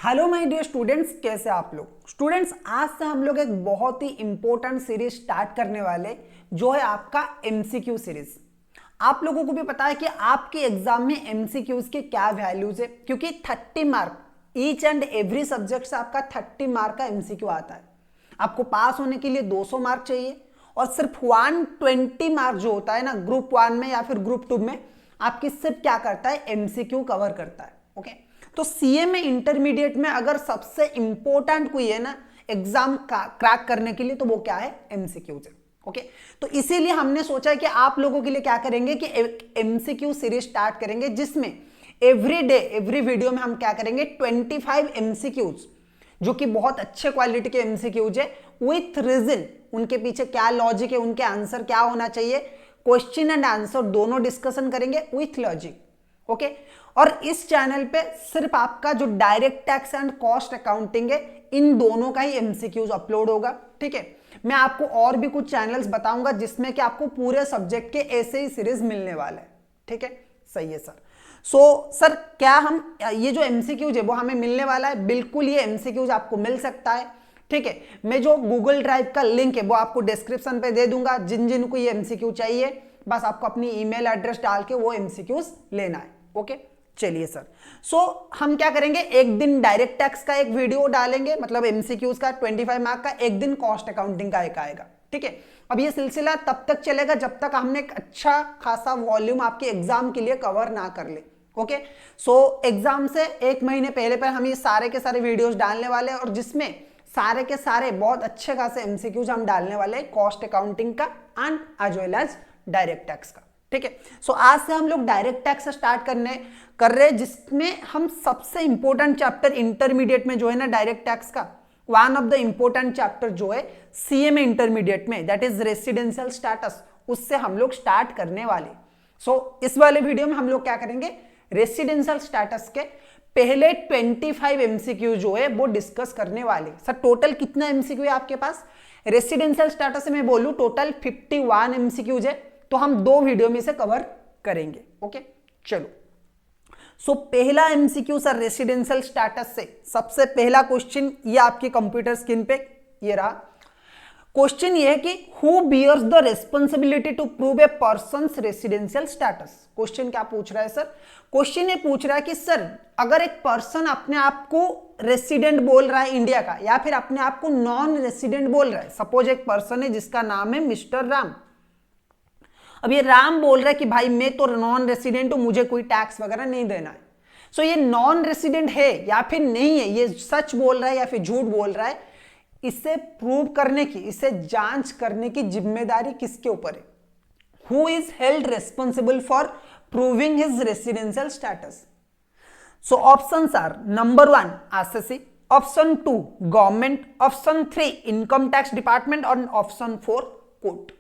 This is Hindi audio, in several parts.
हेलो माय डियर स्टूडेंट्स, कैसे आप लोग। स्टूडेंट्स, आज से हम लोग एक बहुत ही इंपॉर्टेंट सीरीज स्टार्ट करने वाले, जो है आपका एमसीक्यू सीरीज। आप लोगों को भी पता है कि आपके एग्जाम में एमसीक्यूज के क्या वैल्यूज है, क्योंकि 30 mark each and every subject से आपका 30 मार्क का एमसीक्यू आता है। आपको पास होने के लिए 200 मार्क चाहिए और सिर्फ 120 मार्क जो होता है ना ग्रुप 1 में या फिर ग्रुप 2 में, आपकी सिर्फ क्या करता है, एमसीक्यू कवर करता है। ओके, तो सीए में इंटरमीडिएट में अगर सबसे इंपॉर्टेंट कोई है ना एग्जाम क्रैक करने के लिए, तो वो क्या है, एमसीक्यूज है। ओके, तो इसीलिए हमने सोचा है कि आप लोगों के लिए क्या करेंगे कि एक एमसीक्यू सीरीज स्टार्ट करेंगे, जिसमें एवरी डे एवरी वीडियो में हम क्या करेंगे 25 एमसीक्यूज, जो कि बहुत अच्छे क्वालिटी के एमसीक्यूज है विथ रीजन, उनके पीछे क्या लॉजिक है, उनके आंसर क्या होना चाहिए, क्वेश्चन एंड आंसर दोनों डिस्कशन करेंगे विथ लॉजिक। ओके, और इस चैनल पे सिर्फ आपका जो direct tax and cost accounting है, इन दोनों का ही एमसीक्यूज अपलोड होगा। ठीक है, मैं आपको और भी कुछ चैनल्स बताऊंगा जिसमें कि आपको पूरे सब्जेक्ट के ऐसे ही सीरीज मिलने वाले हैं। ठीक है, सही है सर। सर क्या हम ये जो एमसीक्यूज है वो हमें मिलने वाला है? बिल्कुल, ये एमसीक्यूज आपको मिल सकता है। ठीक है, मैं जो गूगल ड्राइव का लिंक है वो आपको डिस्क्रिप्शन पे दे दूंगा। जिन जिन को ये एमसीक्यू चाहिए, बस आपको अपनी ईमेल एड्रेस डाल के वो एमसीक्यूज लेना है। ओके, चलिए सर। हम क्या करेंगे, एक दिन डायरेक्ट टैक्स का एक वीडियो डालेंगे, मतलब एमसीक्यूज का 25 मार्क का, एक दिन कॉस्ट अकाउंटिंग का एक आएगा। ठीक है, अब ये सिलसिला तब तक चलेगा जब तक हमने एक अच्छा खासा वॉल्यूम आपके एग्जाम के लिए कवर ना कर ले। ओके, एग्जाम से एक महीने पहले पर हम ये सारे के सारे वीडियोस डालने वाले हैं, और जिसमें सारे के सारे बहुत अच्छे खासे एमसीक्यूज हम डालने वाले हैं कॉस्ट अकाउंटिंग का and as well as direct tax का। ठीक है, आज से हम लोग डायरेक्ट टैक्स स्टार्ट कर रहे हैं, जिसमें हम सबसे इंपॉर्टेंट चैप्टर इंटरमीडिएट में जो है ना डायरेक्ट टैक्स का, one of the important chapter जो है सीए में इंटरमीडिएट में, दैट इज रेसिडेंशियल स्टेटस, उससे हम लोग स्टार्ट करने वाले। इस वाले वीडियो में हम लोग क्या करेंगे, रेसिडेंशियल स्टेटस के पहले 25 एमसीक्यू जो है वो डिस्कस करने वाले। सर टोटल कितना एमसीक्यू है आपके पास? रेसिडेंशियल स्टेटस से मैं बोलूं टोटल 51 एमसीक्यूज है, तो हम 2 वीडियो में से कवर करेंगे। ओके, चलो। पहला एमसीक्यू सर रेसिडेंशियल स्टेटस से, सबसे पहला क्वेश्चन ये आपकी कंप्यूटर स्क्रीन पे ये रहा। क्वेश्चन ये है कि who bears the responsibility to prove a person's residential status. Question क्या पूछ रहा है सर? क्वेश्चन ये पूछ रहा है कि सर अगर एक पर्सन अपने आप को रेसिडेंट बोल रहा है इंडिया का, या फिर अपने आप को नॉन रेसिडेंट बोल रहा है, सपोज एक पर्सन है जिसका नाम है मिस्टर राम। अब ये राम बोल रहा है कि भाई मैं तो नॉन रेसिडेंट हूं, मुझे कोई टैक्स वगैरह नहीं देना है। ये नॉन रेसिडेंट है या फिर नहीं है, ये सच बोल रहा है या फिर झूठ बोल रहा है, इसे प्रूव करने की, इसे जांच करने की जिम्मेदारी किसके ऊपर है? Who is held responsible for proving his residential status? Options are number 1 SSC, option 2 government, option 3 income tax department और ऑप्शन 4 कोर्ट।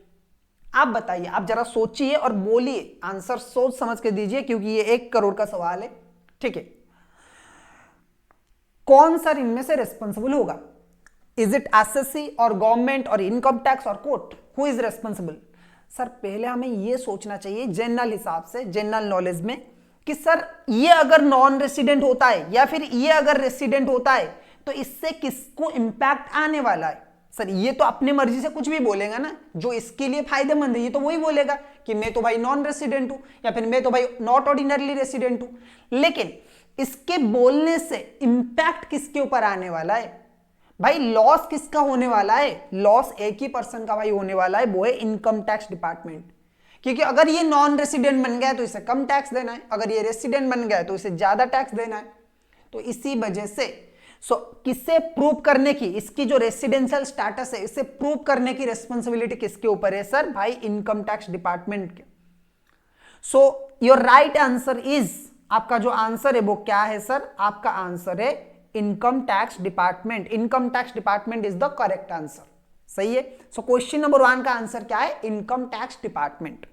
आप बताइए, आप जरा सोचिए और बोलिए, आंसर सोच समझ के दीजिए, क्योंकि ये 1 करोड़ का सवाल है। ठीक है, कौन सर इनमें से रेस्पॉन्सिबल होगा? इज इट एसएससी और गवर्नमेंट और इनकम टैक्स और court? Who is responsible? Sir पहले हमें यह सोचना चाहिए जनरल हिसाब से, जनरल नॉलेज में, कि सर ये अगर नॉन रेसिडेंट होता है या फिर ये अगर रेसिडेंट होता है, तो इससे किसको इंपैक्ट आने वाला है? सर ये तो अपने मर्जी से कुछ भी बोलेगा ना, जो इसके लिए फायदेमंद है ये तो वही बोलेगा कि मैं तो भाई नॉन रेसिडेंट हूं, या फिर मैं तो भाई नॉट ऑर्डिनरली रेसिडेंट हूं। लेकिन इसके बोलने से इंपैक्ट किसके ऊपर आने वाला है? भाई लॉस किसका होने वाला है? लॉस एक ही पर्सन का भाई होने वाला है, वो है इनकम टैक्स डिपार्टमेंट। क्योंकि अगर ये नॉन रेसिडेंट बन गया तो इसे कम टैक्स देना है, अगर ये रेसिडेंट बन गया तो इसे ज्यादा टैक्स देना है। तो इसी वजह से किसे प्रूव करने की, इसकी जो रेसिडेंशियल स्टेटस है इसे प्रूव करने की रेस्पॉन्सिबिलिटी किसके ऊपर है सर? भाई इनकम टैक्स डिपार्टमेंट के। योर राइट आंसर इज, आपका जो आंसर है वो क्या है सर? आपका आंसर है income tax department. Income tax department is the correct answer. सही है। क्वेश्चन नंबर 1 का आंसर क्या है? Income tax department.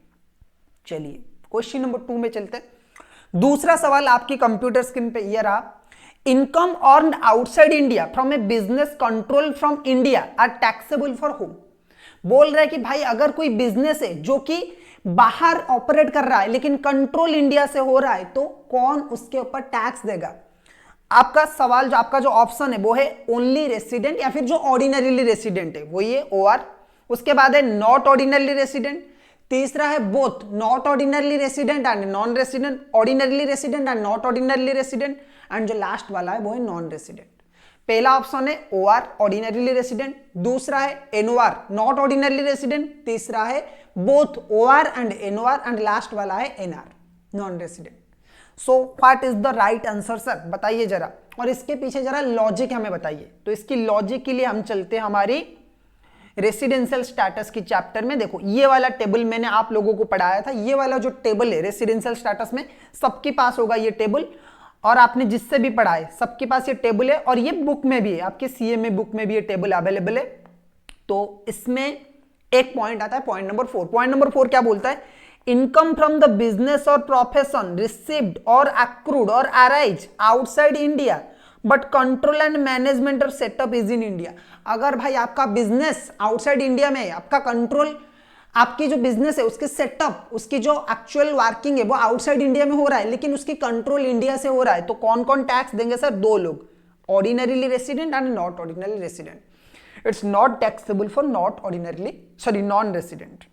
चलिए क्वेश्चन नंबर 2 में चलते हैं। दूसरा सवाल आपकी कंप्यूटर स्क्रीन पे ये रहा, income earned outside India from a business control from India are taxable for home. बोल रहा है कि भाई अगर कोई बिजनेस है जो कि बाहर ऑपरेट कर रहा है लेकिन कंट्रोल इंडिया से हो रहा है, तो कौन उसके ऊपर टैक्स देगा? आपका सवाल जो आपका जो ऑप्शन है वो है ओनली रेसिडेंट या फिर जो ऑर्डिनरीली रेसिडेंट है वो ये OR। उसके बाद है नॉट ऑर्डिनरली रेसिडेंट। तीसरा है both not ordinarily resident and non resident, ordinarily resident and not ordinarily resident, and जो लास्ट वाला है वो है नॉन रेसिडेंट। पहला ऑप्शन है OR ऑर्डिनरली रेसिडेंट, दूसरा है NOR नॉट ऑर्डिनरली रेसिडेंट, तीसरा है both OR and NOR, and last वाला है NR non resident. So what is the right answer sir, बताइए जरा, और इसके पीछे जरा लॉजिक हमें बताइए। तो इसकी लॉजिक के लिए हम चलते हैं हमारी रेसिडेंशियल स्टेटस की चैप्टर में। देखो ये वाला टेबल मैंने आप लोगों को पढ़ाया था, ये वाला जो टेबल है रेसिडेंशियल स्टेटस में सबके पास होगा ये टेबल, और आपने जिससे भी पढ़ा है सबके पास ये टेबल है, और ये बुक में भी है, आपके CMA बुक में भी ये टेबल अवेलेबल है। तो इसमें एक पॉइंट आता है पॉइंट नंबर 4। पॉइंट नंबर 4 क्या बोलता है, इनकम फ्रॉम द बिजनेस और प्रोफेशन रिसीव्ड और अक्रूड और arise outside India but control and management और सेटअप इज इन इंडिया। अगर भाई आपका बिजनेस आउटसाइड इंडिया में है, आपका कंट्रोल, आपकी जो बिजनेस है उसके सेटअप, उसकी जो एक्चुअल वर्किंग है वो आउटसाइड इंडिया में हो रहा है, लेकिन उसकी कंट्रोल इंडिया से हो रहा है, तो कौन कौन टैक्स देंगे सर, दो लोग, ordinarily resident and not ordinary resident. It's not taxable for not ordinarily, sorry non resident.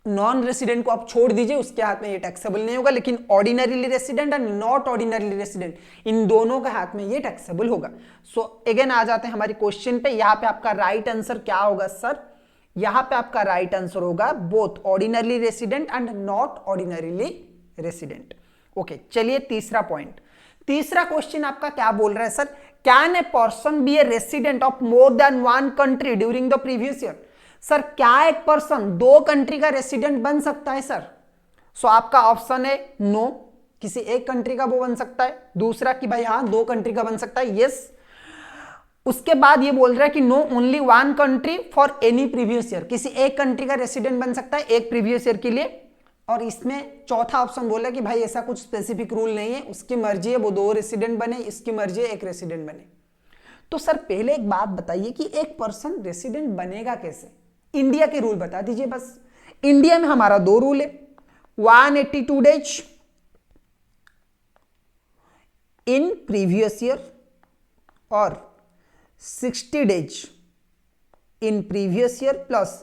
Non resident को आप छोड़ दीजिए, उसके हाथ में ये टैक्सेबल नहीं होगा, लेकिन ordinarily resident and not ordinarily resident in दोनों के हाथ में ये टैक्सेबल होगा। सो अगेन आ जाते हैं हमारी क्वेश्चन पे। यहां पे आपका राइट आंसर क्या होगा सर, यहां पे आपका राइट आंसर होगा both ordinarily resident and not ordinarily resident. Okay, चलिए तीसरा पॉइंट। तीसरा क्वेश्चन आपका क्या बोल रहा है sir, can a person be a resident of more than one country during the previous year. Sir क्या एक पर्सन दो कंट्री का रेसिडेंट बन सकता है सर। सो आपका ऑप्शन है नो, किसी एक कंट्री का वो बन सकता है, दूसरा कि भाई हाँ दो कंट्री का बन सकता है, यस। उसके बाद ये बोल रहा है कि no only one country for any previous year, किसी एक कंट्री का रेसिडेंट बन सकता है एक प्रीवियस ईयर के लिए। और इसमें चौथा ऑप्शन बोला कि भाई ऐसा कुछ स्पेसिफिक रूल नहीं है, उसकी मर्जी है वो दो रेसिडेंट बने, इसकी मर्जी है एक रेसिडेंट बने। तो सर पहले एक बात बताइए कि एक पर्सन रेसिडेंट बनेगा कैसे, इंडिया के रूल बता दीजिए बस। इंडिया में हमारा दो रूल है, 182 डेज इन प्रीवियस ईयर और 60 days in previous year plus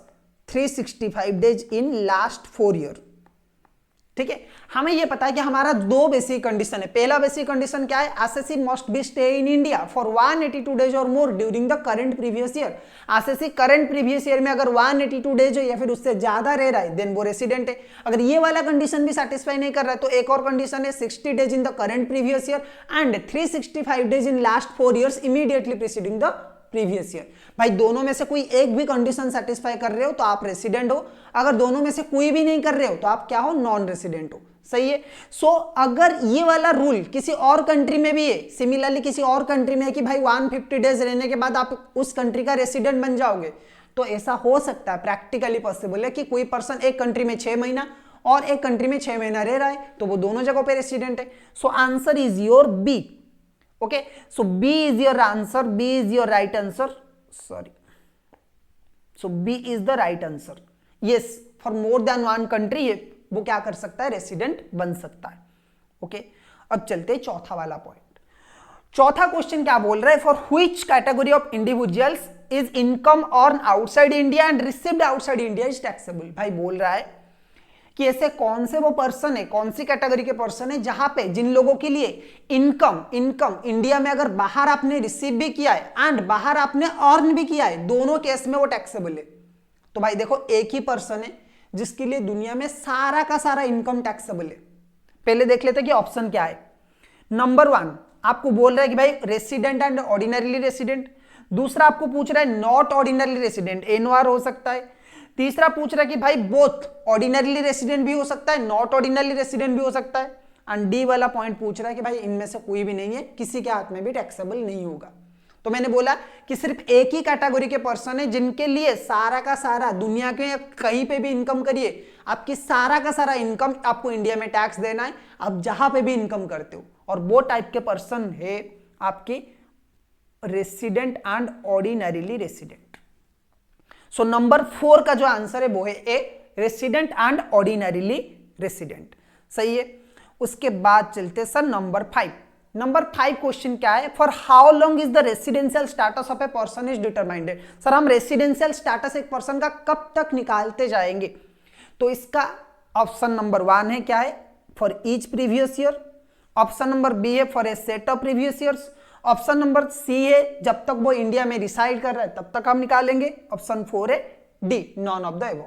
365 days in last 4 year. ठीक है, हमें यह पता है कि हमारा दो बेसिक कंडीशन है। पहला बेसिक कंडीशन क्या है, SSC must be stay in India for 182 days और more during the current previous year. SSC current previous year में अगर 182 डेज है या फिर उससे ज्यादा रह रहा है देन वो रेसिडेंट है। अगर ये वाला कंडीशन भी सेटिस्फाई नहीं कर रहा है तो एक और कंडीशन है 60 days in the current previous year and 365 days in last 4 years immediately preceding the previous year. भाई दोनों में से कोई एक भी कंडीशन सेटिस्फाई कर रहे हो तो आप रेसिडेंट हो, अगर दोनों में से कोई भी नहीं कर रहे हो तो आप क्या हो, नॉन रेसिडेंट हो। सही है। सो अगर ये वाला रूल किसी और कंट्री में भी है, सिमिलरली किसी और कंट्री में है कि भाई 150 डेज रहने के बाद आप उस कंट्री का रेसिडेंट बन जाओगे, तो ऐसा हो सकता है, प्रैक्टिकली पॉसिबल है कि कोई पर्सन एक कंट्री में 6 महीना और एक कंट्री में 6 महीना रह रहा है तो वो दोनों जगहों पे रेसिडेंट है। So answer is your B. Okay, so B is your answer, B is your right answer, sorry, so B is the right answer, yes, for more than one country वो क्या कर सकता है, रेसिडेंट बन सकता है। ओके, अब चलते हैं चौथा वाला पॉइंट। चौथा क्वेश्चन क्या बोल रहा है, for which category of individuals is income earn outside India and received outside India is taxable. भाई बोल रहा है कि ऐसे कौन से वो पर्सन है, कौन सी कैटेगरी के पर्सन है जहां पे जिन लोगों के लिए इनकम इंडिया में अगर बाहर आपने रिसीव भी किया है एंड बाहर आपने अर्न भी किया है, दोनों केस में वो टैक्सेबल है। तो भाई देखो एक ही पर्सन है जिसके लिए दुनिया में सारा का सारा इनकम टैक्सेबल है। पहले देख लेते कि ऑप्शन क्या है। नंबर 1 आपको बोल रहा है कि भाई रेसिडेंट एंड ऑर्डिनरीली रेसिडेंट। दूसरा आपको पूछ रहा है नॉट ऑर्डिनरली रेसिडेंट, NOR हो सकता है। तीसरा पूछ रहा है कि भाई बोथ ऑर्डिनरली रेसिडेंट भी हो सकता है, नॉट ऑर्डिनरली रेसिडेंट भी हो सकता है। एंड डी वाला पॉइंट पूछ रहा है कि भाई इनमें से कोई भी नहीं है, किसी के हाथ में भी टैक्सेबल नहीं होगा। तो मैंने बोला कि सिर्फ एक ही कैटेगरी के पर्सन है जिनके लिए सारा का सारा दुनिया के कहीं पे भी इनकम करिए, आपकी सारा का सारा इनकम आपको इंडिया में टैक्स देना है, आप जहां पे भी इनकम करते हो, और वो टाइप के पर्सन है आपकी resident and ordinarily resident. So number 4 का जो आंसर है वो है ए, रेसिडेंट एंड ऑर्डिनरीली रेसिडेंट। सही है। उसके बाद चलते सर नंबर 5। नंबर 5 क्वेश्चन क्या है, for how long is the residential status of a person is determined. Sir हम रेसिडेंशियल स्टेटस एक पर्सन का कब तक निकालते जाएंगे, तो इसका ऑप्शन नंबर 1 है क्या है, for each previous year. Option number B है for a set of previous years. Option number C है जब तक वो इंडिया में रिसाइड कर रहा है तब तक हम निकालेंगे। ऑप्शन 4 है D, non of the above.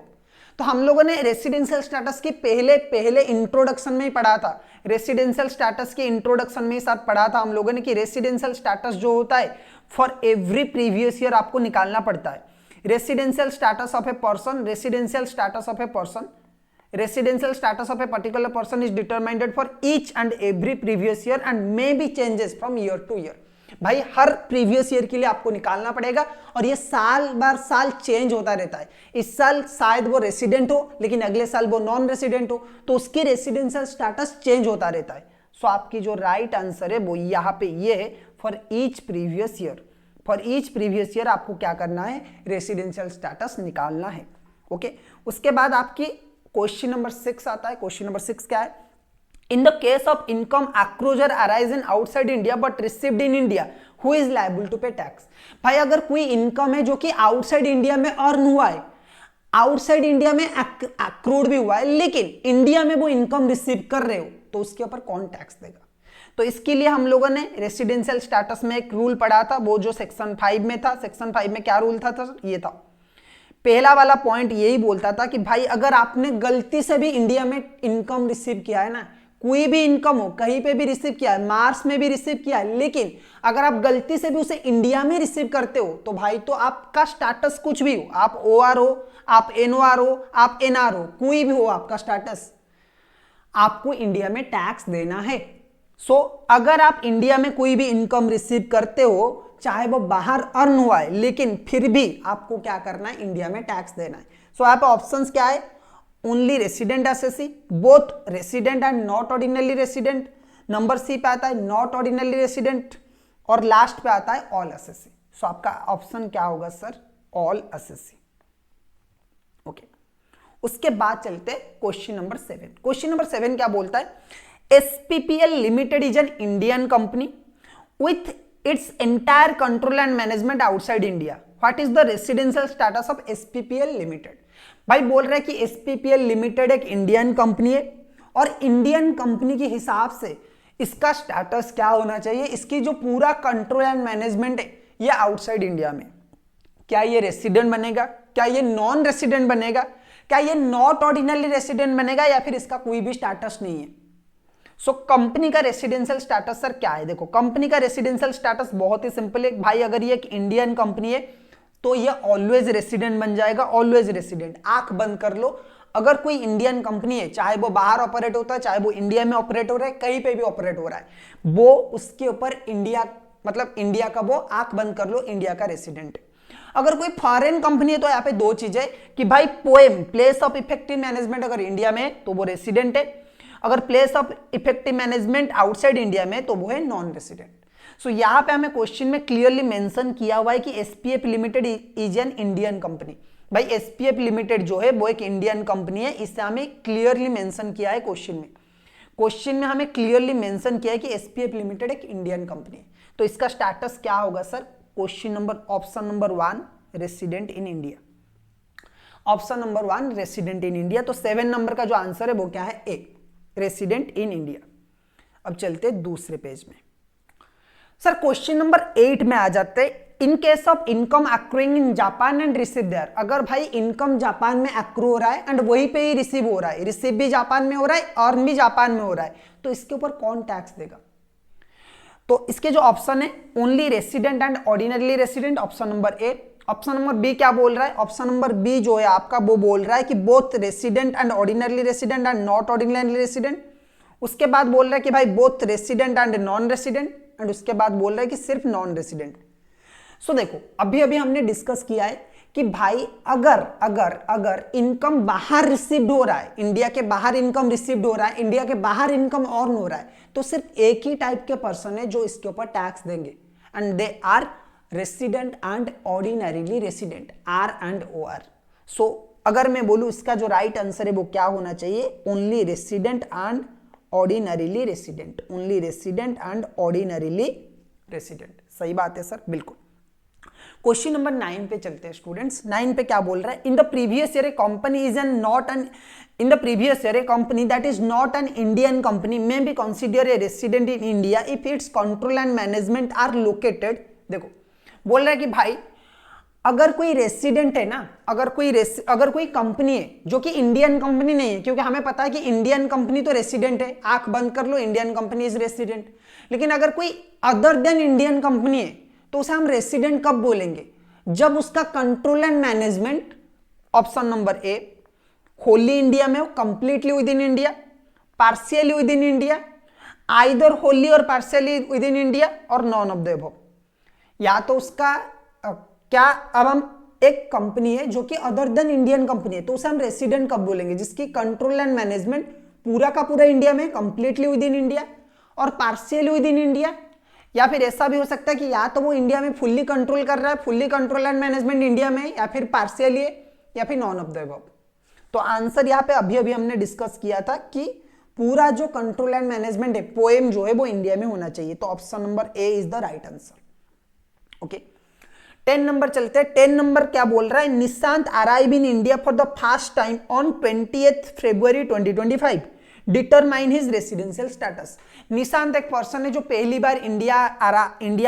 तो हम लोगों ने रेसिडेंशियल स्टेटस की पहले इंट्रोडक्शन में ही पढ़ा था, रेसिडेंशियल स्टेटस के इंट्रोडक्शन में ही साथ पढ़ा था हम लोगों ने कि रेसिडेंशियल स्टेटस जो होता है फॉर एवरी प्रीवियस ईयर आपको निकालना पड़ता है। Residential status of a person, residential status of a person, residential status of a particular person is determined for each and every previous year and may be changes from year two year. भाई हर प्रीवियस ईयर के लिए आपको निकालना पड़ेगा और ये साल बार साल चेंज होता रहता है। इस साल शायद वो रेसिडेंट हो लेकिन अगले साल वो नॉन रेसिडेंट हो, तो उसकी रेसिडेंशियल स्टेटस चेंज होता रहता है। सो आपकी जो राइट आंसर है वो यहाँ पे ये है, for each previous year. For each previous year आपको क्या करना है, रेसिडेंशियल स्टेटस निकालना है। ओके, उसके बाद आपकी क्वेश्चन नंबर 6 आता है। क्वेश्चन नंबर 6 क्या है, in the case of income accrual arising outside India but received in India, who is liable to pay tax। भाई अगर कोई इनकम है जो कि आउटसाइड इंडिया में अर्न हुआ है, आउटसाइड इंडिया में अक्रूड भी हुआ है, लेकिन इंडिया में वो इनकम रिसीव कर रहे हो, तो उसके ऊपर कौन टैक्स देगा। तो इसके लिए हम लोगों ने रेसिडेंशियल स्टेटस में एक रूल पढ़ा था, वो जो सेक्शन 5 में था। सेक्शन 5 में क्या रूल था ये था, पहला वाला पॉइंट यही बोलता था कि भाई अगर आपने गलती से भी इंडिया में इनकम रिसीव किया है ना, कोई भी इनकम हो, कहीं पे भी रिसीव किया है, मार्स में भी रिसीव किया है, लेकिन अगर आप गलती से भी उसे इंडिया में रिसीव करते हो तो भाई तो आपका स्टेटस कुछ भी हो, आप OR हो, आप NOR हो, आप NR हो, कोई भी हो आपका स्टेटस, आपको इंडिया में टैक्स देना है। सो अगर आप इंडिया में कोई भी इनकम रिसीव करते हो, चाहे वो बाहर अर्न हुआ है, लेकिन फिर भी आपको क्या करना है, इंडिया में टैक्स देना है। सो यहाँ पे ऑप्शंस क्या है, only resident SSC, both resident and not ordinary resident. Number C पे आता है नॉट ऑर्डिनरी रेसिडेंट और लास्ट पे आता है ऑल एसएससी। सो आपका ऑप्शन क्या होगा सर, ऑल एसएससी। ओके, उसके बाद चलते क्वेश्चन नंबर 7। क्वेश्चन नंबर 7 क्या बोलता है, SPPL limited is an Indian company with its entire control and management outside India, what is the residential status of SPPL limited. भाई बोल रहा है कि SPPL लिमिटेड एक इंडियन कंपनी है और इंडियन कंपनी के हिसाब से इसका स्टेटस क्या होना चाहिए, इसकी जो पूरा कंट्रोल एंड मैनेजमेंट है ये आउटसाइड इंडिया में। क्या ये रेसिडेंट बनेगा, क्या ये नॉन रेसिडेंट बनेगा, क्या ये नॉट ऑर्डिनरी रेसिडेंट बनेगा, या फिर इसका कोई भी स्टेटस नहीं है। सो कंपनी का रेसिडेंशियल स्टेटस सर क्या है, देखो कंपनी का रेसिडेंशियल स्टेटस बहुत ही सिंपल है भाई, अगर ये एक इंडियन कंपनी है तो ये ऑलवेज रेसिडेंट बन जाएगा, ऑलवेज रेसिडेंट। आंख बंद कर लो, अगर कोई इंडियन कंपनी है, चाहे वो बाहर ऑपरेट होता है, चाहे वो इंडिया में ऑपरेट हो रहा है, कहीं पे भी ऑपरेट हो रहा है, वो उसके ऊपर इंडिया, मतलब इंडिया का, वो आंख बंद कर लो, इंडिया का रेसिडेंट है। अगर कोई फॉरेन कंपनी है तो यहाँ पे दो चीजें कि भाई poem, place of effective management अगर इंडिया में है तो वो रेसिडेंट है, अगर place of effective management outside India में तो वो है नॉन रेसिडेंट। सो यहाँ पे हमें क्वेश्चन में क्लियरली मेंशन किया हुआ है कि SPF limited is an Indian company. भाई SPF लिमिटेड जो है वो एक इंडियन कंपनी है, इससे हमें क्लियरली मेंशन किया है क्वेश्चन में। क्वेश्चन में हमें क्लियरली मेंशन किया है कि SPF लिमिटेड एक इंडियन कंपनी है। तो इसका स्टेटस क्या होगा sir, question number option number 1 resident in India. Option number 1 resident in India. तो 7 नंबर का जो आंसर है वो क्या है, ए, रेसिडेंट इन इंडिया। अब चलते दूसरे पेज में। सर क्वेश्चन नंबर 8 में आ जाते हैं, इन case of income accruing in Japan and receive there. अगर भाई इनकम जापान में एक्रू हो रहा है एंड वहीं पे ही रिसीव हो रहा है, रिसीव भी जापान में हो रहा है, अर्न भी जापान में हो रहा है, तो इसके ऊपर कौन टैक्स देगा। तो इसके जो ऑप्शन है, only resident and ordinary resident, option number A. Option number B क्या बोल रहा है, ऑप्शन नंबर बी जो है आपका वो बोल रहा है कि both resident and ordinary resident and not ordinary resident. उसके बाद बोल रहा है कि भाई both resident and non resident, and उसके बाद बोल रहा है कि सिर्फ नॉन रेसिडेंट। सो देखो अभी अभी हमने डिस्कस किया है कि भाई अगर अगर अगर इनकम बाहर रिसीव्ड हो रहा है, इंडिया के बाहर इनकम रिसीव्ड हो रहा है, इंडिया के बाहर इनकम अर्न हो रहा है, तो सिर्फ एक ही टाइप के पर्सन है जो इसके ऊपर टैक्स देंगे, and they are resident and ordinarily resident, R and OR। So अगर मैं बोलूं इसका जो राइट आंसर है वो क्या होना चाहिए, only resident and ordinarily resident, only resident and ordinarily resident. सही बात है सर, बिल्कुल। क्वेश्चन नंबर 9 पे चलते हैं स्टूडेंट्स। 9 पे क्या बोल रहा है, in the previous year a company is an not an in the previous year a company that is not an Indian company may be consider a resident in India if its control and management are located. देखो बोल रहा है कि भाई अगर कोई रेसिडेंट है ना, अगर कोई कंपनी है जो कि इंडियन कंपनी नहीं है, क्योंकि हमें पता है कि इंडियन कंपनी तो रेसिडेंट है, आंख बंद कर लो, इंडियन कंपनी इज रेसिडेंट। लेकिन अगर कोई अदर देन इंडियन कंपनी है तो उसे हम रेसिडेंट कब बोलेंगे, जब उसका control and management, option number A, Holi India में हो, completely with in India, partially within India, either Holi और पार्शियली विद इन इंडिया और नॉन ऑफ द अबव। या तो उसका क्या, अब हम एक कंपनी है जो कि अदर देन इंडियन कंपनी है तो उसे हम रेसिडेंट कब बोलेंगे, जिसकी कंट्रोल एंड मैनेजमेंट पूरा का पूरा इंडिया में, कंप्लीटली विद इन इंडिया और पार्शियली विद इन इंडिया। या फिर ऐसा भी हो सकता है कि या तो वो इंडिया में फुल्ली कंट्रोल कर रहा है, fully control and management India में, या फिर पार्शियली है, या फिर नॉन ऑफ द अबव। तो आंसर यहाँ पे अभी अभी हमने डिस्कस किया था कि पूरा जो कंट्रोल एंड मैनेजमेंट है, पोएम जो है वो इंडिया में होना चाहिए। तो option number A is the right answer. Okay, 10 number चलते हैं। 10 नंबर क्या बोल रहा है, Nishant arrive in India for the first time on 20th February 2025, determine his residential status. Nishant एक पर्सन है जो पहली बार इंडिया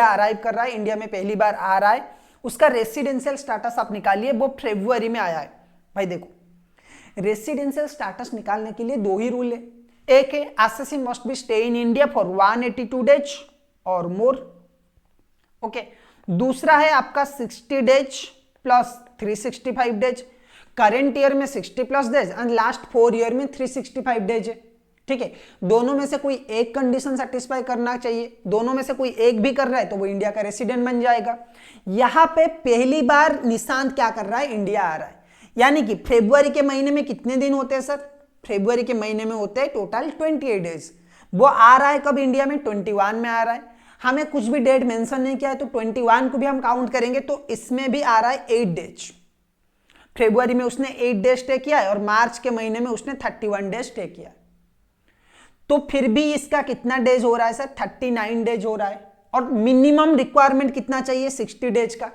अराइव कर रहा है, इंडिया में पहली बार आ रहा है। उसका रेसिडेंशियल स्टेटस आप निकालिए, वो फरवरी में आया है। भाई देखो, रेसिडेंशियल स्टेटस निकालने के लिए दो ही रूल है। एक है SSC must be stay in India for 182 days और मोर। ओके, दूसरा है आपका 60 days plus 365 days. Current year में 60 plus days and last 4 year में 365 डेज है। ठीक है, दोनों में से कोई एक कंडीशन सेटिस्फाई करना चाहिए, दोनों में से कोई एक भी कर रहा है तो वो इंडिया का रेसिडेंट बन जाएगा। यहां पे पहली बार निशांत क्या कर रहा है, इंडिया आ रहा है। यानी कि फरवरी के महीने में कितने दिन होते हैं सर, फरवरी के महीने में होते हैं टोटल 28 डेज। वो आ रहा है कब इंडिया में, 21 में आ रहा है। हमें कुछ भी डेट मेंशन नहीं किया है तो 21 को भी हम काउंट करेंगे, तो इसमें भी आ रहा है 8 डेज। फरवरी में उसने 8 डेज स्टे किया है और मार्च के महीने में उसने 31 डेज स्टे किया है। तो फिर भी इसका कितना डेज हो रहा है सर, 39 डेज हो रहा है। और मिनिमम रिक्वायरमेंट कितना चाहिए, 60 डेज का।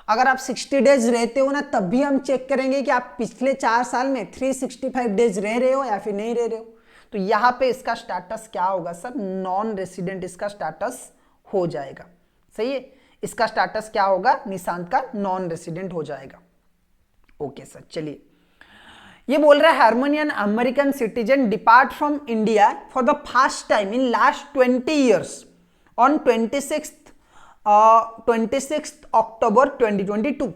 अगर आप 60 डेज रहते हो ना, तब भी हम चेक करेंगे कि आप पिछले 4 साल में 365 डेज रह रहे हो या फिर नहीं रह रहे हो। तो यहां पे इसका स्टेटस क्या होगा सर, नॉन रेसिडेंट इसका स्टेटस हो जाएगा। सही है, इसका स्टेटस क्या होगा, निशांत का नॉन रेसिडेंट हो जाएगा। ओके सर, चलिए ये बोल रहा है Harmonian American citizen depart from India for the first time in last 20 years on 26th October 2022.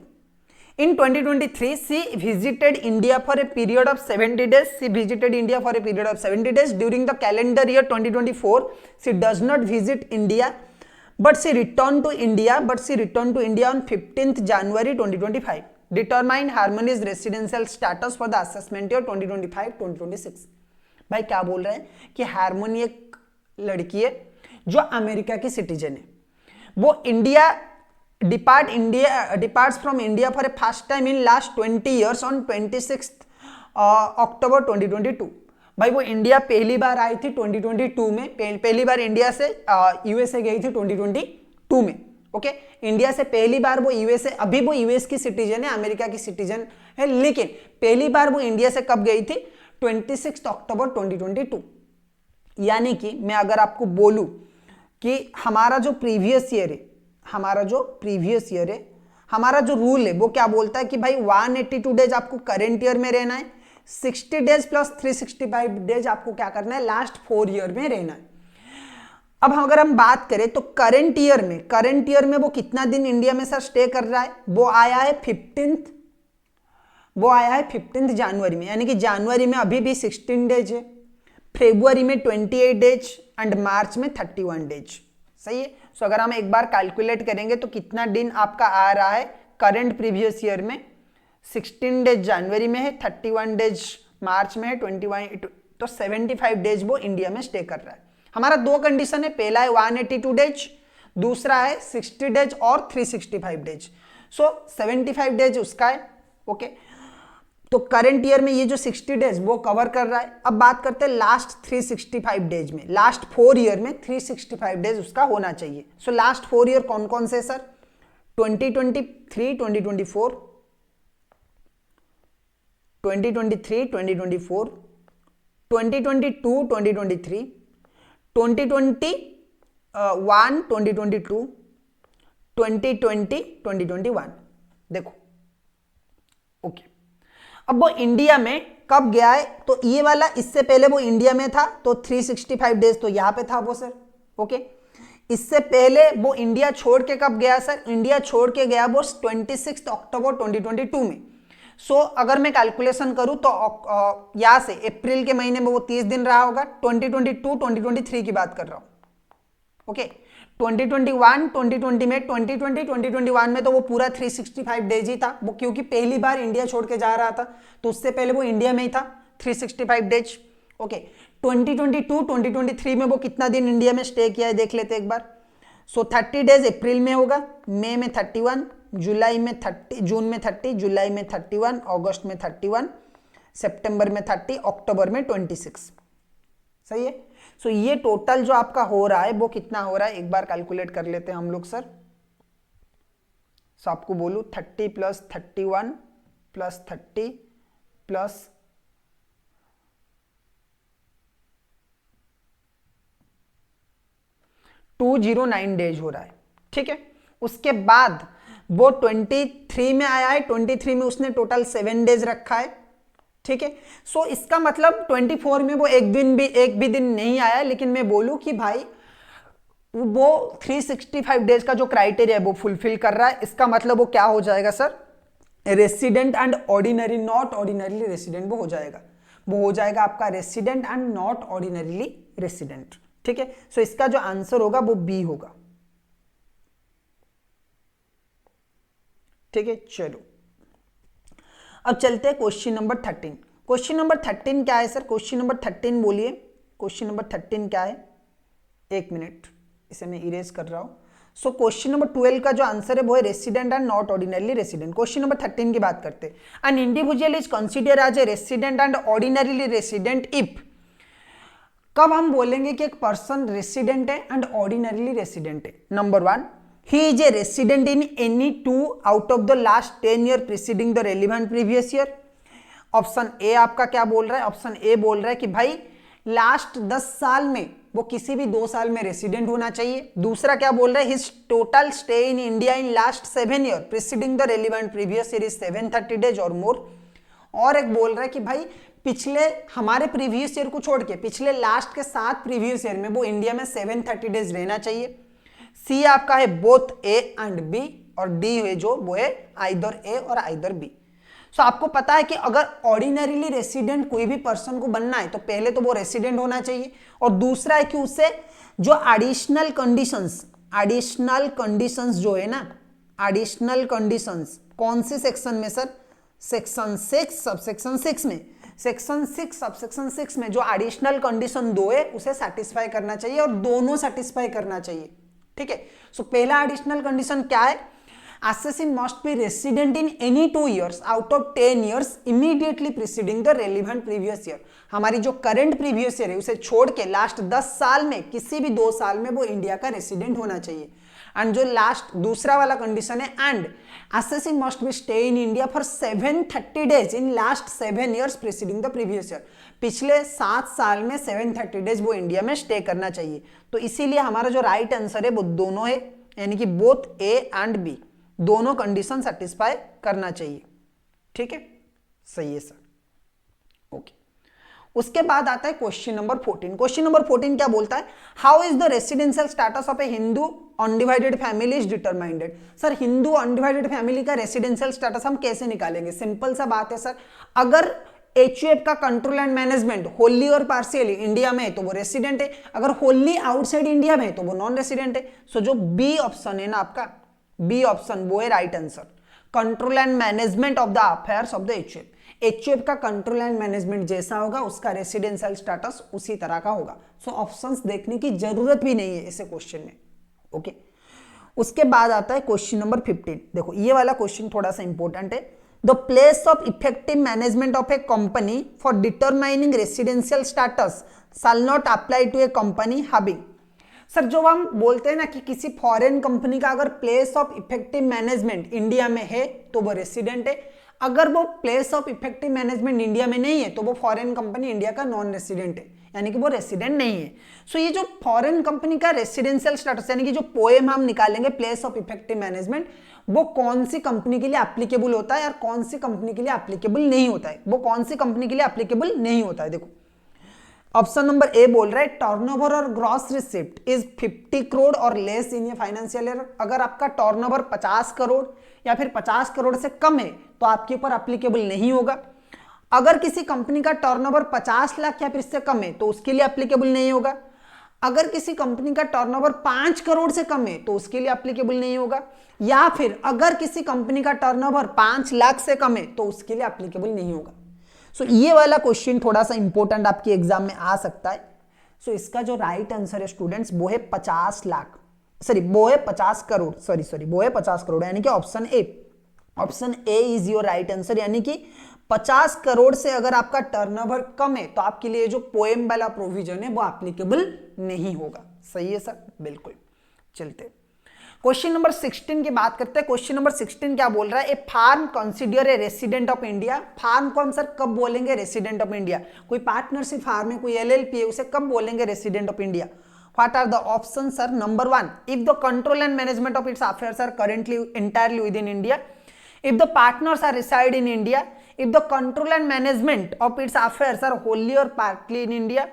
In 2023, she visited India for a period of 70 days. She visited India for a period of 70 days. During the calendar year 2024, she does not visit India, but she returned to India on 15th January 2025. Determine Harmony's residential status for the assessment year 2025-2026. भाई क्या बोल रहे हैं कि हार्मोनी एक लड़की है जो अमेरिका की सिटीजन है, वो departs from India for a first time in last 20 years on 26th October 2022। भाई वो इंडिया पहली बार आई थी 2022 में, पहली बार इंडिया से यूएसए गई थी 2022 में। ओके, इंडिया से पहली बार वो यूएसए, अभी वो यूएस की सिटीजन है, अमेरिका की सिटीजन है, लेकिन पहली बार वो इंडिया से कब गई थी, 26 अक्टूबर 2022। यानी कि मैं अगर आपको बोलूं कि हमारा जो प्रीवियस ईयर है, हमारा जो रूल है वो क्या बोलता है कि भाई 182 डेज आपको करंट ईयर में रहना है, 60 डेज प्लस 365 डेज आपको क्या करना है, लास्ट 4 ईयर में रहना है। अब अगर हम बात करें तो करंट ईयर में वो कितना दिन इंडिया में सर स्टे कर रहा है, वो आया है 15th जनवरी में। यानी कि जनवरी में अभी भी 16 डेज है, फरवरी में 28 डेज एंड मार्च में 31 डेज। सही है। सो अगर हम एक बार कैलकुलेट करेंगे तो कितना दिन आपका आ रहा है करंट प्रीवियस ईयर में, 16 डेज जनवरी में है, 31 डेज मार्च में है, 21, तो 75 डेज वो इंडिया में स्टे कर रहा है। हमारा दो कंडीशन है, पहला है 182 डेज, दूसरा है 60 डेज और 365 डेज। सो 75 डेज उसका है। ओके, तो करंट ईयर में ये जो 60 डेज वो कवर कर रहा है। अब बात करते हैं लास्ट 365 डेज में, लास्ट 4 ईयर में 365 डेज उसका होना चाहिए। सो लास्ट 4 ईयर कौन कौन से सर? 2023, 2024, 2023, 2024, 2022, 2023, 2021, 2022, 2020, 2021। देखो ओके। अब वो इंडिया में कब गया है? तो ये वाला इससे पहले वो इंडिया में था तो 365 डेज तो यहां पे था वो सर। ओके, इससे पहले वो इंडिया छोड़ के कब गया सर? इंडिया छोड़ के गया वो 26 अक्टूबर 2022 में। सो अगर मैं कैलकुलेशन करूं तो यहां से अप्रैल के महीने में वो 30 दिन रहा होगा। 2022 2023 की बात कर रहा हूं। ओके, 2021 2020 में 2020 2021 में तो वो पूरा 365 डेज ही था वो, क्योंकि पहली बार इंडिया छोड़ के जा रहा था तो उससे पहले वो इंडिया में ही था 365 डेज। ओके, 2022 2023 में वो कितना दिन इंडिया में स्टे किया है देख लेते एक बार। सो 30 डेज अप्रैल में होगा, मई में 31, जुलाई में 30, जून में 30, जुलाई में 31, अगस्त में 31, सितंबर में 30, अक्टूबर में 26। सही है। सो ये टोटल जो आपका हो रहा है वो कितना हो रहा है एक बार कैलकुलेट कर लेते हैं हम लोग सर। सो आपको बोलूं 30 + 31 + 30 + 209 डेज हो रहा है। ठीक है, उसके बाद वो 23 में आया है, 23 में उसने टोटल 7 डेज रखा है। ठीक है, सो इसका मतलब 24 में वो एक भी दिन नहीं आया, लेकिन मैं बोलूं कि भाई वो 365 डेज का जो क्राइटेरिया है वो फुलफिल कर रहा है। इसका मतलब वो क्या हो जाएगा sir? Resident and ordinary, not ordinarily resident वो हो जाएगा। वो हो जाएगा आपका resident and not ordinarily resident. ठीक है, सो इसका जो आंसर होगा वो बी होगा। ठीक है, चलो अब चलते हैं क्वेश्चन नंबर 13। क्वेश्चन नंबर 13 क्या है सर? क्वेश्चन नंबर 13 बोलिए, क्वेश्चन नंबर 13 क्या है? एक मिनट, इसे मैं इरेज कर रहा हूं। सो क्वेश्चन नंबर 12 का जो आंसर है वो है resident and not ordinarily resident. Question number 13 की बात करते हैं। An individual is consider as a resident and ordinarily resident if. कब हम बोलेंगे कि एक पर्सन रेसिडेंट है एंड ऑर्डिनरीली रेसिडेंट है? Number 1, he is a resident in any 2 out of the last 10 year preceding the relevant previous year। Option A आपका क्या बोल रहा है? ऑप्शन ए बोल रहा है कि भाई लास्ट 10 साल में वो किसी भी 2 साल में रेसिडेंट होना चाहिए। दूसरा क्या बोल रहा है? His total stay in India in last 7 year preceding the relevant previous year is 730 days और मोर। और एक बोल रहा है कि भाई पिछले हमारे प्रीवियस ईयर को छोड़ के पिछले लास्ट के 7 प्रीवियस ईयर में वो इंडिया में 730 डेज रहना चाहिए। सी आपका है बोथ ए एंड बी, और डी है जो वो है आइदर ए और आइदर बी। सो आपको पता है कि अगर ऑर्डिनरीली रेसिडेंट कोई भी पर्सन को बनना है तो पहले तो वो रेसिडेंट होना चाहिए, और दूसरा है कि उसे जो एडिशनल कंडीशंस जो है ना, एडिशनल कंडीशंस कौन से सेक्शन में सर? सेक्शन 6 सबसेक्शन 6 में। सेक्शन 6 सबसेक्शन 6 में जो एडिशनल कंडीशन 2 है उसे सेटिस्फाई करना चाहिए, और दोनों सेटिस्फाई करना चाहिए। ठीक है, सो पहला एडिशनल कंडीशन क्या है? assassin must be resident in any 2 years out of 10 years immediately preceding the relevant previous year। हमारी जो करंट प्रीवियस ईयर है उसे छोड़ के लास्ट 10 साल में किसी भी 2 साल में वो इंडिया का रेसिडेंट होना चाहिए। एंड जो लास्ट दूसरा वाला कंडीशन है, and assassin must be stay in India for 730 days in last 7 years preceding the previous year। पिछले 7 साल में 730 डेज वो इंडिया में स्टे करना चाहिए। तो इसीलिए हमारा जो राइट आंसर है वो दोनों है, यानी कि बोथ ए एंड बी, दोनों कंडीशन सेटिस्फाई करना चाहिए। ठीक है, सही है सर। ओके, उसके बाद आता है क्वेश्चन नंबर 14। क्वेश्चन नंबर 14 क्या बोलता है? How is the residential status of A Hindu undivided family is determined. Sir Hindu undivided family का रेसिडेंशियल स्टेटस हम कैसे निकालेंगे? सिंपल सा बात है सर, अगर एचयूएफ का कंट्रोल एंड मैनेजमेंट होली और पार्शियली इंडिया में है तो वो रेसिडेंट है, अगर होली आउटसाइड इंडिया में है तो वो नॉन रेसिडेंट है। सो जो बी ऑप्शन है ना आपका, बी ऑप्शन वो है right answer. Control and management of the affairs of the HUF, HUF का कंट्रोल एंड मैनेजमेंट जैसा होगा उसका रेसिडेंशियल स्टेटस उसी तरह का होगा। सो ऑप्शंस देखने की जरूरत भी नहीं है ऐसे क्वेश्चन में। ओके, उसके बाद आता है क्वेश्चन नंबर 15। देखो ये वाला क्वेश्चन थोड़ा सा इंपॉर्टेंट है। The place of effective management of a company for determining residential status shall not apply to a company having. Sir जो हम बोलते हैं ना कि किसी फॉरेन कंपनी का अगर place of effective management India में है तो वो रेसिडेंट है, अगर वो place of effective management India में नहीं है तो वो फॉरेन कंपनी इंडिया का नॉन रेसिडेंट है, यानी कि वो रेसिडेंट नहीं है। सो ये जो फॉरेन कंपनी का रेसिडेंशियल स्टेटस यानी कि जो पोएम हम निकालेंगे प्लेस ऑफ इफेक्टिव मैनेजमेंट, वो कौन सी कंपनी के लिए एप्लीकेबल होता है और कौन सी कंपनी के लिए एप्लीकेबल नहीं होता है, वो कौन सी कंपनी के लिए एप्लीकेबल नहीं होता है। देखो ऑप्शन नंबर ए बोल रहा है टर्नओवर और ग्रॉस रिसिप्ट इज 50 करोड़ और less in a financial year. अगर आपका टर्नओवर 50 करोड़ या फिर 50 करोड़ से कम है तो आपके ऊपर एप्लीकेबल नहीं होगा। अगर किसी कंपनी का टर्नओवर 50 लाख या फिर इससे कम है तो उसके लिए एप्लीकेबल नहीं होगा। अगर किसी कंपनी का टर्नओवर 5 करोड़ से कम है तो उसके लिए एप्लीकेबल नहीं होगा, या फिर अगर किसी कंपनी का टर्नओवर 5 लाख से कम है तो उसके लिए एप्लीकेबल नहीं होगा। सो ये वाला क्वेश्चन थोड़ा सा इंपॉर्टेंट आपके एग्जाम में आ सकता है। सो इसका जो राइट आंसर है स्टूडेंट्स वो है 50 लाख, वो है 50 करोड़, वो है 50 करोड़, यानी कि option A. Option A is your right answer, यानी कि 50 करोड़ से अगर आपका टर्नओवर कम है तो आपके लिए जो पोएम वाला प्रोविजन है वो एप्लीकेबल नहीं होगा। सही है सर, बिल्कुल। चलते क्वेश्चन नंबर 16 की बात करते हैं। क्वेश्चन नंबर 16 क्या बोल रहा है, a firm consider a resident of India. Firm को हम सर कब बोलेंगे रेसिडेंट ऑफ इंडिया? कोई पार्टनरशिप फार्म है, कोई एलएलपी है, उसे कब बोलेंगे resident of India? What are the options, sir? Number 1, if the control and management of its affairs are currently entirely within India, if the partners are reside in India, if the control and management of its affairs are wholly or partly in India,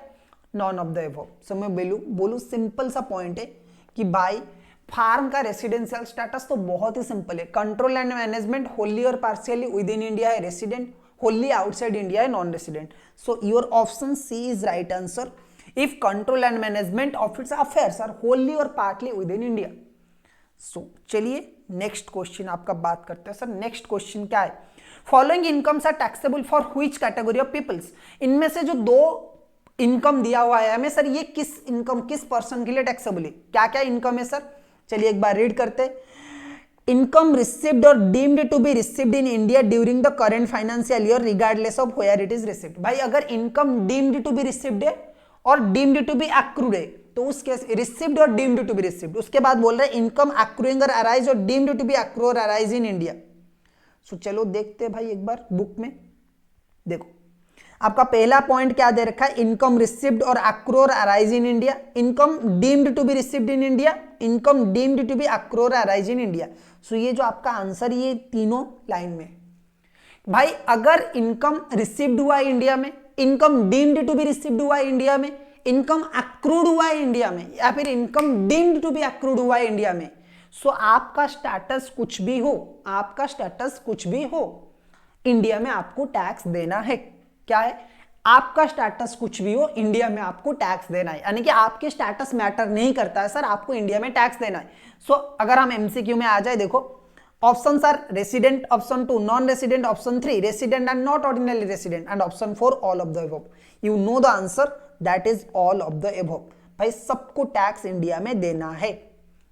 none of the above. So मैं बोलूँ सिंपल सा पॉइंट है कि भाई फार्म का रेसिडेंशियल स्टेटस तो बहुत ही सिंपल है, कंट्रोल एंड मैनेजमेंट होली और पार्शियली विद इन इंडिया है रेसिडेंट, होली आउटसाइड इंडिया है non resident. So your option C is right answer, if control and management of its affairs are wholly or partly within India. So चलिए नेक्स्ट क्वेश्चन आपका बात करते हैं। सर नेक्स्ट क्वेश्चन क्या है, following incomes are taxable for which category of peoples. इनमें से जो दो इनकम दिया हुआ है हमें सर, ये किस इनकम किस पर्सन के लिए टैक्सेबल है, क्या क्या इनकम है सर? चलिए एक बार रीड करते हैं। इनकम रिसीव्ड और deemed to be received in India during the current financial year regardless of where it is received. भाई अगर income deemed to be received है और डीम्ड टू बी एक्रूड है तो उस केस रिसीव्ड और डीम्ड टू बी रिसीव्ड, उसके बाद बोल रहे हैं इनकम एक्रूइंग और अराइज और डीम्ड टू बी एक्रू और अराइज इन इंडिया। सो चलो देखते हैं भाई एक बार बुक में। देखो आपका पहला पॉइंट क्या दे रखा है, इनकम रिसीव्ड और एक्रू और arise in India, income deemed to be received in India, income deemed to be accrue और अराइज इन इंडिया। सो ये जो आपका आंसर ये तीनों लाइन में भाई, अगर इनकम रिसीव्ड हुआ है इंडिया में, income deemed to be received हुआ है इंडिया में, इनकम एक्रूड हुआ है इंडिया में, या फिर income deemed to be accrued हुआ है इंडिया में, सो आपका स्टेटस कुछ भी हो, आपका स्टेटस कुछ भी हो, इंडिया में आपको टैक्स देना है। क्या है? आपका स्टेटस कुछ भी हो, इंडिया में आपको टैक्स देना है, यानी कि आपके स्टेटस मैटर नहीं करता है सर, आपको इंडिया में टैक्स देना है। सो अगर हम एमसीक्यू में आ जाए, देखो options are resident, option 2 non resident, option 3 resident and not ordinary resident, and option 4 all of the above. You know the answer, that is all of the above. भाई सबको टैक्स इंडिया में देना है,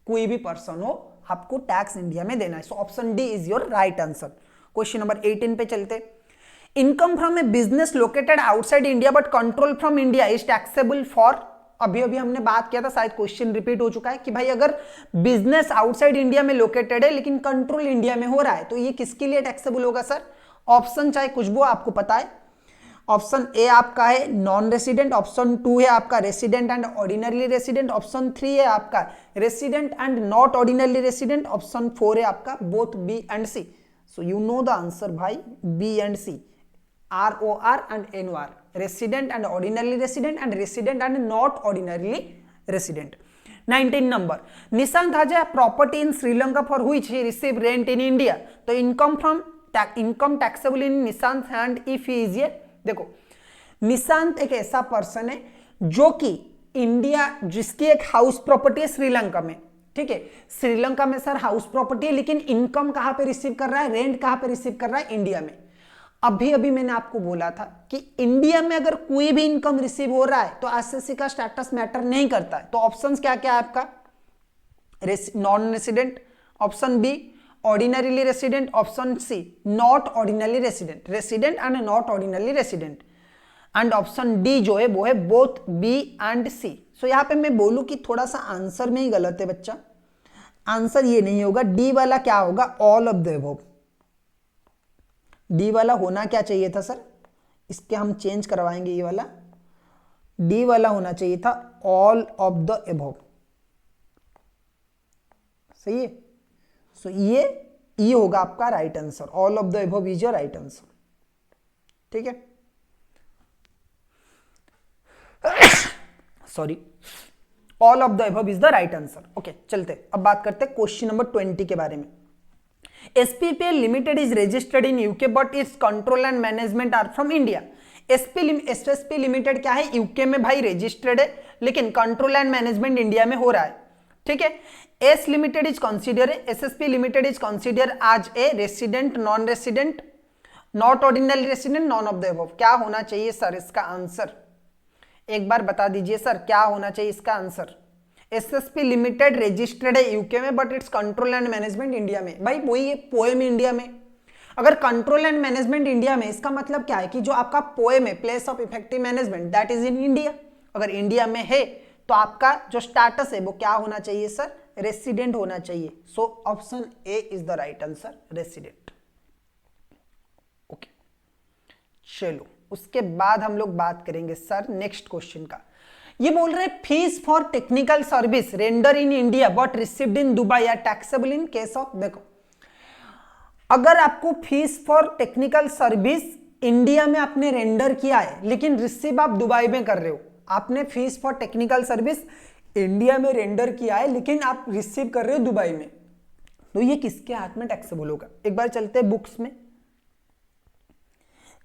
कोई भी पर्सन हो आपको टैक्स इंडिया में देना है। So option D is your right answer. Question number 18 पे चलते। Income from a business located outside India but control from India is taxable for, अभी अभी हमने बात किया था, शायद क्वेश्चन रिपीट हो चुका है कि भाई अगर बिजनेस आउटसाइड इंडिया में लोकेटेड है लेकिन कंट्रोल इंडिया में हो रहा है तो ये किसके लिए टैक्सेबल होगा सर? ऑप्शन चाहे कुछ भी आपको पता है। ऑप्शन ए आपका है नॉन रेसिडेंट, ऑप्शन 2 है आपका resident and ordinary resident, option 3 है आपका resident and not ordinary resident, option 4 है आपका both B and C. So you know the answer भाई, B and C, ROR and NOR, resident and ordinarily resident and resident and not ordinarily resident. 19 number, Nishant has a property in Sri Lanka for which he received rent in India. तो income taxable in Nishant hand if he is a, देखो निशांत एक ऐसा पर्सन है जो कि इंडिया, जिसकी एक हाउस प्रॉपर्टी है श्रीलंका में, ठीक है, श्रीलंका में सर हाउस प्रॉपर्टी है, लेकिन इनकम कहां पे रिसीव कर रहा है, रेंट कहां पे रिसीव कर रहा है, इंडिया में। अभी अभी मैंने आपको बोला था कि इंडिया में अगर कोई भी इनकम रिसीव हो रहा है तो एसएससी का स्टेटस मैटर नहीं करता है। तो ऑप्शंस क्या क्या है आपका, non resident, option B ordinarily resident, option C not ordinary resident, resident and not ordinary resident, and option D जो है वो है both B and C. So यहां पे मैं बोलूं कि थोड़ा सा आंसर में ही गलत है बच्चा, आंसर ये नहीं होगा, डी वाला क्या होगा, all of the above. D वाला होना क्या चाहिए था सर, इसके हम चेंज करवाएंगे, ये वाला डी वाला होना चाहिए था ऑल ऑफ द अबव, सही है। सो ये होगा आपका right answer, all of the above is your right answer, ठीक है। Sorry, all of the above is the right answer. Okay, चलते अब बात करते हैं क्वेश्चन नंबर 20 के बारे में। SPPL limited is registered in UK but its control and management are from India. SSP limited क्या है, यूके में भाई रजिस्टर्ड है, लेकिन कंट्रोल एंड मैनेजमेंट इंडिया में हो रहा है, ठीक है। S limited is consider, SSP limited is consider as a resident, non resident, not ordinary resident, none of the above. क्या होना चाहिए सर इसका आंसर, एक बार बता दीजिए सर, क्या होना चाहिए इसका आंसर। एसएसपी लिमिटेड रजिस्टर्ड है यूके में but its control and management India में। भाई वही है, पोएम इंडिया में। अगर कंट्रोल एंड मैनेजमेंट इंडिया में, इसका मतलब क्या है कि जो आपका पोएम है, place of effective management, that is in India. अगर इंडिया में है तो आपका जो स्टेटस है वो क्या होना चाहिए सर, रेसिडेंट होना चाहिए। So option A is the right answer, resident. Okay, चलो उसके बाद हम लोग बात करेंगे सर नेक्स्ट क्वेश्चन का। ये बोल रहे हैं fees for technical service render in India but received in Dubai are taxable in case of, देखो अगर आपको fees for technical service India में आपने रेंडर किया है लेकिन रिसीव आप दुबई में कर रहे हो, आपने fees for technical service India में रेंडर किया है लेकिन आप रिसीव कर रहे हो दुबई में, तो ये किसके हाथ में टैक्सेबल होगा। एक बार चलते हैं बुक्स में,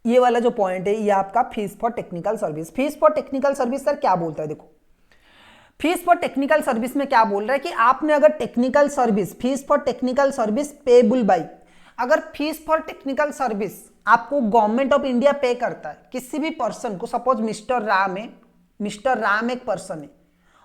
ये वाला जो पॉइंट है ये आपका fees for technical service. Fees for technical service sir क्या बोलता है, देखो फीस फॉर टेक्निकल सर्विस में क्या बोल रहा है कि आपने अगर technical service, fees for technical service payable by, अगर फीस फॉर टेक्निकल सर्विस आपको गवर्नमेंट ऑफ इंडिया पे करता है किसी भी पर्सन को, सपोज मिस्टर राम है, मिस्टर राम एक पर्सन है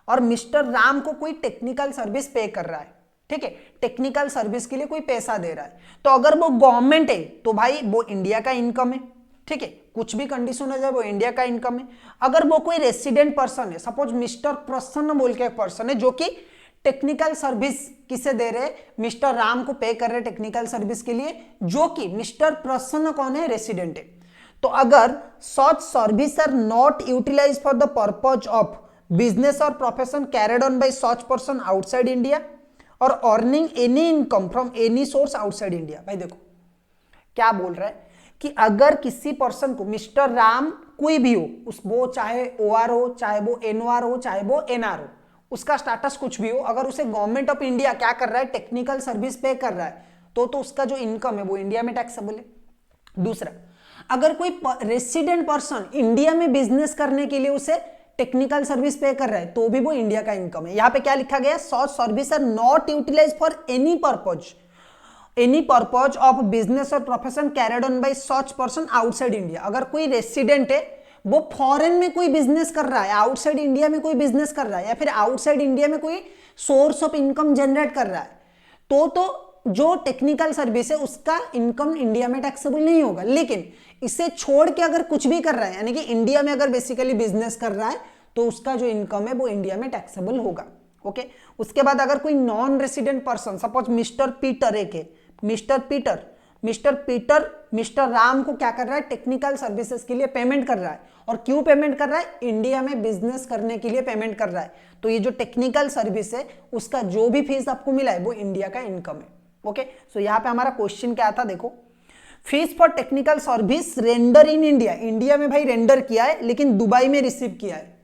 और मिस्टर राम को कोई टेक्निकल सर्विस पे कर रहा है, ठीक है, टेक्निकल सर्विस के लिए कोई पैसा दे रहा है, तो अगर वो गवर्नमेंट है तो भाई वो इंडिया का इनकम है, ठीक है, कुछ भी कंडीशन हो जाए वो इंडिया का इनकम है। अगर वो कोई रेसिडेंट पर्सन है, सपोज मिस्टर प्रसन्न बोल के एक पर्सन है जो कि टेक्निकल सर्विस किसे दे रहे, मिस्टर राम को पे कर रहे टेक्निकल सर्विस के लिए, जो कि मिस्टर प्रसन्न कौन है, रेसिडेंट है। तो अगर such service are not utilise for the purpose of business और profession carried on by such person outside India और earning any income from any source outside India. भाई देखो क्या बोल रहा है कि अगर किसी पर्सन को, मिस्टर राम कोई भी हो, उस वो चाहे OR हो, चाहे वो NOR हो, चाहे वो NR हो, उसका स्टेटस कुछ भी हो, अगर उसे गवर्नमेंट ऑफ इंडिया क्या कर रहा है, टेक्निकल सर्विस पे कर रहा है, तो उसका जो इनकम है वो इंडिया में टैक्सेबल है। दूसरा, अगर कोई रेसिडेंट पर्सन इंडिया में बिजनेस करने के लिए उसे टेक्निकल सर्विस पे कर रहा है तो भी वो इंडिया का इनकम है। यहां पे क्या लिखा गया, such service are not utilise for any purpose of business और profession carried on by such person outside India. अगर कोई रेसिडेंट है वो फॉरेन में कोई बिजनेस कर रहा है, आउटसाइड इंडिया में कोई बिजनेस कर रहा है, या फिर आउटसाइड इंडिया में कोई सोर्स ऑफ इनकम जनरेट कर रहा है, तो जो टेक्निकल सर्विस है उसका इनकम इंडिया में टैक्सेबल नहीं होगा। लेकिन इसे छोड़ के अगर कुछ भी कर रहा है, यानी कि इंडिया में अगर बेसिकली बिजनेस कर रहा है, तो उसका जो इनकम है वो इंडिया में टैक्सेबल होगा। ओके, उसके बाद अगर कोई non resident person, suppose mister Peter एक है, मिस्टर पीटर मिस्टर राम को क्या कर रहा है, टेक्निकल सर्विसेज के लिए पेमेंट कर रहा है, और क्यों पेमेंट कर रहा है, इंडिया में बिजनेस करने के लिए पेमेंट कर रहा है, तो ये जो टेक्निकल सर्विस है उसका जो भी फीस आपको मिला है वो इंडिया का इनकम है। ओके, सो यहाँ पे हमारा क्वेश्चन क्या था, देखो fees for technical service render in India, India में भाई रेंडर किया है लेकिन दुबई में रिसीव किया है,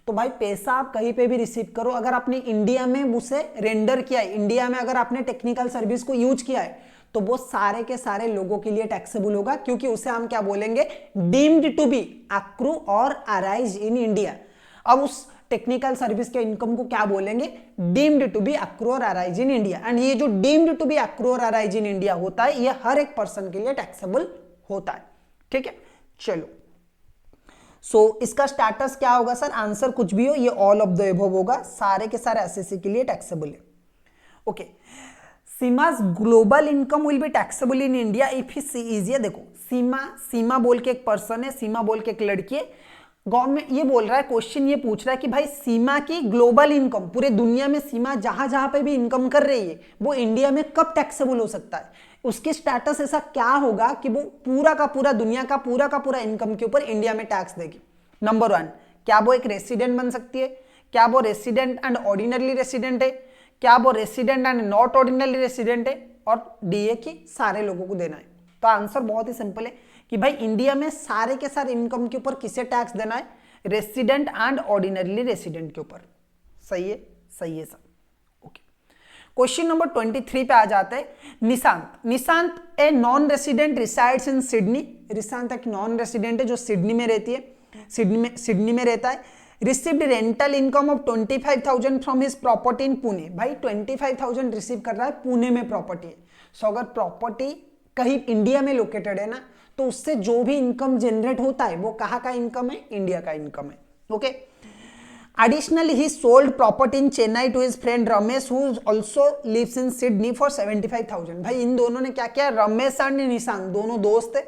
तो भाई पैसा आप कहीं पे भी रिसीव करो, अगर आपने इंडिया में उसे रेंडर किया है, इंडिया में अगर आपने टेक्निकल सर्विस को यूज किया है, तो वो सारे के सारे लोगों के लिए टैक्सेबल होगा, क्योंकि उसे हम क्या बोलेंगे, डीम्ड टू बी अक्रू और अराइज इन इंडिया। अब उस टेक्निकल सर्विस के इनकम को क्या बोलेंगे, डीम्ड टू बी अक्रू और अराइज इन इंडिया। एंड ये जो डीम्ड टू बी अक्रू और अराइज इन इंडिया होता है, ये हर एक पर्सन के लिए टैक्सेबल होता है। ठीक है, चलो सो इसका स्टेटस क्या होगा सर, आंसर कुछ भी हो, ये ऑल ऑफ द अबव होगा, सारे के सारे एसएससी के लिए टैक्सेबल है। Okay, Seema's global income will be taxable in India if he sees, ये देखो सीमा बोल के एक पर्सन है, सीमा बोल के एक लड़की है। गवर्नमेंट ये बोल रहा है, क्वेश्चन ये पूछ रहा है कि भाई सीमा की ग्लोबल इनकम, पूरे दुनिया में सीमा जहां जहां पे भी इनकम कर रही है वो इंडिया में कब टैक्सेबल हो सकता है, उसकी स्टेटस ऐसा क्या होगा कि वो पूरा का पूरा दुनिया का पूरा इनकम के ऊपर इंडिया में टैक्स देगी। नंबर 1, क्या वो एक रेसिडेंट बन सकती है, क्या वो रेसिडेंट एंड ऑर्डिनरी रेसिडेंट है, क्या वो resident and not ordinary resident है, और डीए की सारे लोगों को देना है। तो आंसर बहुत ही सिंपल है कि भाई इंडिया में सारे के सारे इनकम के ऊपर किसे टैक्स देना है, रेसिडेंट एंड ऑर्डिनरी रेसिडेंट के ऊपर। सही है सर। ओके, क्वेश्चन नंबर 23 पे आ जाते हैं। Nishant a non resident resides in Sydney. Nishant एक नॉन रेसिडेंट है जो सिडनी में रहती है, सिडनी में रहता है। Received rental income of 25,000 from his property in Pune. भाई 25,000 रिसीव कर रहा है, पुणे में प्रॉपर्टी है। सो अगर प्रॉपर्टी कहीं इंडिया में लोकेटेड है ना, तो उससे जो भी इनकम जनरेट होता है वो कहाँ का इनकम है, इंडिया का इनकम है। Okay, additionally he sold property in Chennai to his friend Ramesh who also lives in Sydney for 75,000। भाई इन दोनों ने क्या किया, रमेश एंड निशांत दोनों दोस्त है,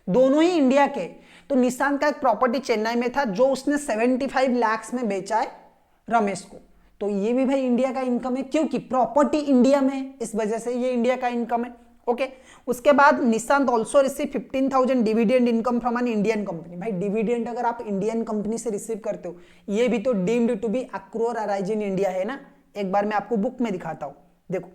दोनों ही इंडिया के। तो निशांत का एक प्रॉपर्टी चेन्नई में था जो उसने 75 लाख में बेचा है रमेश को। तो ये भी भाई इंडिया का इनकम है, क्योंकि प्रॉपर्टी इंडिया में है, इस वजह से ये इंडिया का इनकम है। ओके, उसके बाद Nishant also receive 15,000 dividend income from N Indian company. भाई डिविडेंड अगर आप इंडियन कंपनी से रिसीव करते हो, ये भी तो deemed to be accrue or arise in India है ना। एक बार मैं आपको बुक में दिखाता हूं, देखो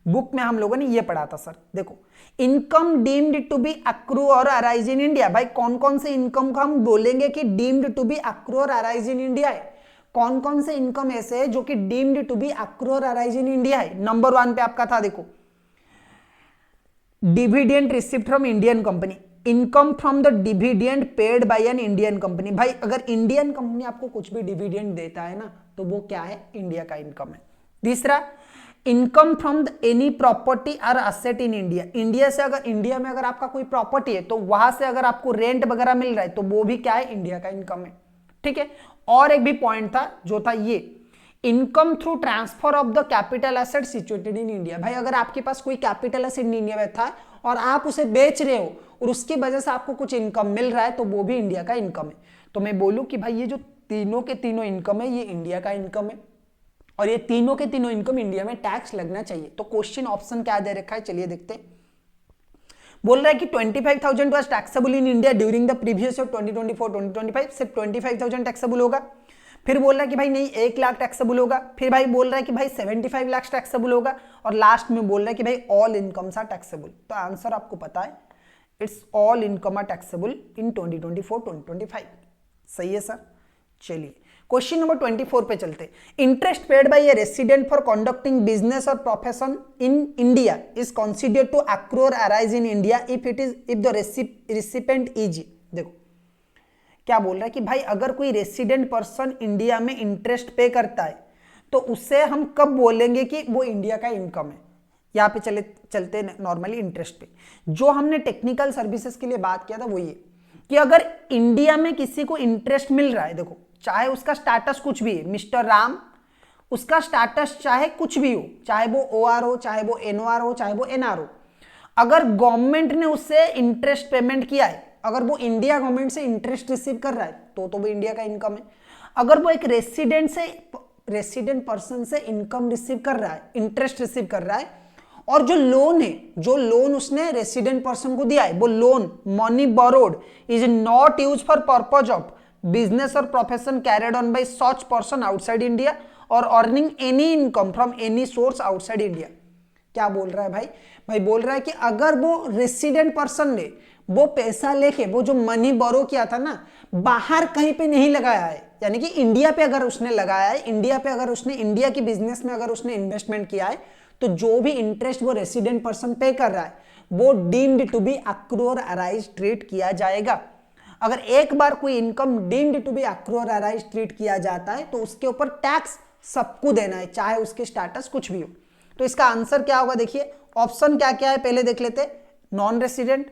बुक में हम लोगों ने ये पढ़ा था सर। देखो, income deemed to be accrue और अराइज इन इंडिया। भाई कौन कौन से इनकम को हम बोलेंगे कि डीम्ड टू बी अक्रू और अराइज इन इंडिया है, कौन कौन से इनकम ऐसे है जो कि डीम्ड टू बी अक्रू और अराइज इन इंडिया है। नंबर 1 पे आपका था, देखो dividend received from Indian company, income from the dividend paid by an Indian company. भाई अगर इंडियन कंपनी आपको कुछ भी डिविडेंड देता है ना, तो वो क्या है, इंडिया का इनकम है। तीसरा, इनकम फ्रॉम एनी प्रॉपर्टी और असेट इन इंडिया। इंडिया से अगर इंडिया में अगर आपका कोई प्रॉपर्टी है तो वहां से अगर आपको रेंट वगैरह मिल रहा है तो वो भी क्या है, इंडिया का इनकम है। ठीक है, और एक भी पॉइंट था जो था ये, income through transfer of the capital asset situated in India. भाई अगर आपके पास कोई कैपिटल एसेट इंडिया में था और आप उसे बेच रहे हो और उसकी वजह से आपको कुछ इनकम मिल रहा है, तो वो भी इंडिया का इनकम है। तो मैं बोलूं कि भाई ये जो तीनों के तीनों इनकम है, ये इंडिया का इनकम है, और ये तीनों के तीनों इनकम इंडिया में टैक्स लगना चाहिए। तो क्वेश्चन ऑप्शन क्या दे रखा है, चलिए देखते हैं। बोल रहा है कि 25,000 was taxable in India during the previous year 2024-2025। सिर्फ 25,000 टैक्सेबल होगा। फिर बोल रहा है कि भाई नहीं 1 लाख टैक्सेबल होगा। फिर भाई बोल रहा है कि भाई 75 लाख टैक्सेबल होगा, और लास्ट में बोल रहा है कि भाई ऑल इनकम्स आर टैक्सेबल। तो आंसर आपको पता है, it's all income are taxable in 2024-2025। सही है सर। चलिए क्वेश्चन नंबर 24 पे चलते। Interest paid by a resident for conducting business और profession in India is considered to accrue arise in India if the recipient is. देखो क्या बोल रहा है कि भाई अगर कोई रेसिडेंट पर्सन इंडिया में इंटरेस्ट पे करता है तो उससे हम कब बोलेंगे कि वो इंडिया का इनकम है। यहाँ पे चलते नॉर्मली इंटरेस्ट पे। जो हमने टेक्निकल सर्विसेज के लिए बात किया था वो ये कि अगर इंडिया में किसी को इंटरेस्ट मिल रहा है, देखो चाहे उसका स्टेटस कुछ भी है, मिस्टर राम, उसका स्टेटस चाहे कुछ भी हो, चाहे वो OR हो, चाहे वो NOR हो, चाहे वो NR हो, अगर गवर्नमेंट ने उससे इंटरेस्ट पेमेंट किया है, अगर वो इंडिया गवर्नमेंट से इंटरेस्ट रिसीव कर रहा है तो वो इंडिया का इनकम है। अगर वो एक रेसिडेंट पर्सन से इनकम रिसीव कर रहा है, इंटरेस्ट रिसीव कर रहा है, और जो लोन है, जो लोन उसने रेसिडेंट पर्सन को दिया है, वो loan money borrowed is not use for purpose of business और profession carried on by such person outside India और earning any income from any source outside India. क्या बोल रहा है भाई? भाई बोल रहा है कि अगर वो रेसिडेंट पर्सन ने वो पैसा लेके, वो जो मनी बोरो किया था ना, बाहर कहीं पे नहीं लगाया है, यानी कि इंडिया पे अगर उसने लगाया है, इंडिया पे अगर उसने इंडिया की बिजनेस में अगर उसने इन्वेस्टमेंट किया है, तो जो भी इंटरेस्ट वो रेसिडेंट पर्सन पे कर रहा है वो deemed to be accrue or arise treat किया जाएगा। अगर एक बार कोई income deemed to be accrue or arise treat किया जाता है तो उसके ऊपर टैक्स सबको देना है, चाहे उसके स्टेटस कुछ भी हो। तो इसका आंसर क्या होगा, देखिए ऑप्शन क्या क्या है पहले देख लेते। Non resident,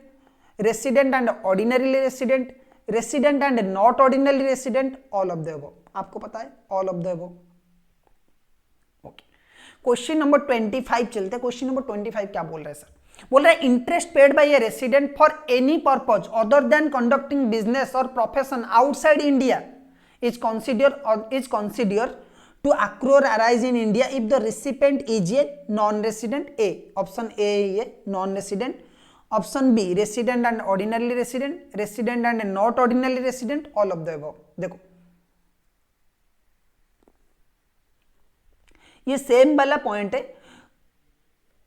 resident and ordinary resident, resident and not ordinary resident, all of the above. आपको पता है all of the above. Okay, question number 25 चलते हैं। क्वेश्चन नंबर 25 क्या बोल रहे हैं सर? बोल रहा है interest paid by a resident for any purpose other than conducting business और profession outside India is consider to accrue arise in India if the recipient is a non-resident. A option A है non-resident, option B resident and ordinarily resident, resident and not ordinarily resident, all of the above. देखो ये सेम वाला पॉइंट है,